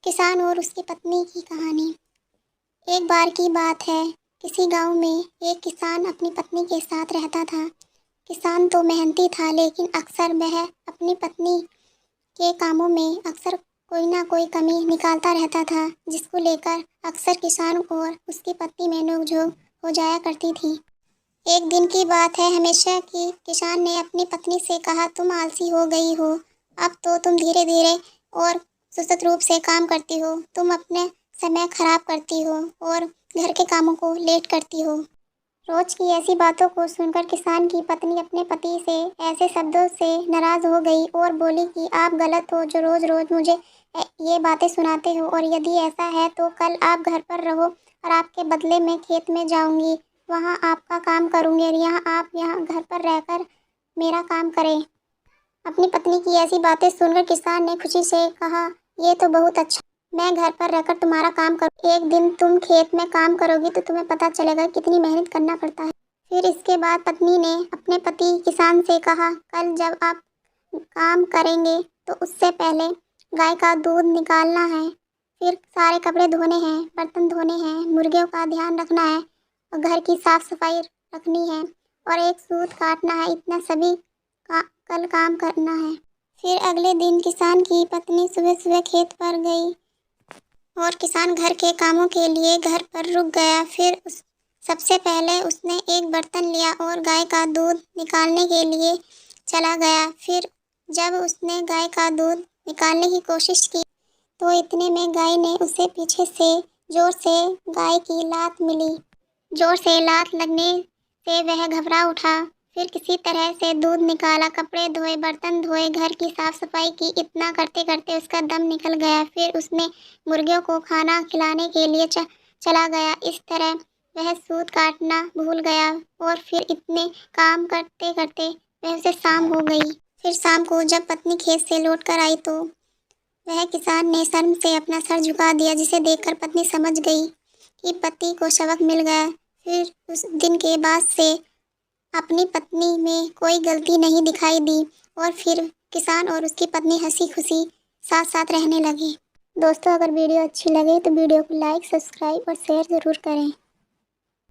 किसान और उसकी पत्नी की कहानी। एक बार की बात है, किसी गांव में एक किसान अपनी पत्नी के साथ रहता था। किसान तो मेहनती था, लेकिन अक्सर वह अपनी पत्नी के कामों में अक्सर कोई ना कोई कमी निकालता रहता था, जिसको लेकर अक्सर किसान और उसकी पत्नी में नोक-झोंक हो जाया करती थी। एक दिन की बात है, हमेशा की किसान ने अपनी पत्नी से कहा, तुम आलसी हो गई हो। अब तो तुम धीरे धीरे और सुस्त रूप से काम करती हो। तुम अपने समय खराब करती हो और घर के कामों को लेट करती हो। रोज की ऐसी बातों को सुनकर किसान की पत्नी अपने पति से ऐसे शब्दों से नाराज हो गई और बोली कि आप गलत हो जो रोज रोज मुझे ये बातें सुनाते हो, और यदि ऐसा है तो कल आप घर पर रहो और आपके बदले में खेत में जाऊंगी, वहाँ आपका काम करूंगी और यहाँ घर पर रहकर मेरा काम करें। अपनी पत्नी की ऐसी बातें सुनकर किसान ने खुशी से कहा, ये तो बहुत अच्छा, मैं घर पर रहकर तुम्हारा काम करूँ। एक दिन तुम खेत में काम करोगी तो तुम्हें पता चलेगा कितनी मेहनत करना पड़ता है। फिर इसके बाद पत्नी ने अपने पति किसान से कहा, कल जब आप काम करेंगे तो उससे पहले गाय का दूध निकालना है, फिर सारे कपड़े धोने हैं, बर्तन धोने हैं, मुर्गियों का ध्यान रखना है और घर की साफ सफाई रखनी है और एक सूत काटना है। इतना सभी कल काम करना है। फिर अगले दिन किसान की पत्नी सुबह सुबह खेत पर गई और किसान घर के कामों के लिए घर पर रुक गया। फिर सबसे पहले उसने एक बर्तन लिया और गाय का दूध निकालने के लिए चला गया। फिर जब उसने गाय का दूध निकालने की कोशिश की तो इतने में गाय ने उसे पीछे से जोर से गाय की लात मिली। जोर से लात लगने से वह घबरा उठा। फिर किसी तरह से दूध निकाला, कपड़े धोए, बर्तन धोए, घर की साफ सफाई की। इतना करते करते उसका दम निकल गया। फिर उसने मुर्गियों को खाना खिलाने के लिए चला गया। इस तरह वह सूत काटना भूल गया और फिर इतने काम करते करते वह उसे शाम हो गई। फिर शाम को जब पत्नी खेत से लौट कर आई तो वह किसान ने शर्म से अपना सर झुका दिया, जिसे देखकर पत्नी समझ गई कि पति को सबक मिल गया। फिर उस दिन के बाद से अपनी पत्नी में कोई गलती नहीं दिखाई दी और फिर किसान और उसकी पत्नी हंसी खुशी साथ साथ रहने लगे। दोस्तों, अगर वीडियो अच्छी लगे तो वीडियो को लाइक, सब्सक्राइब और शेयर ज़रूर करें।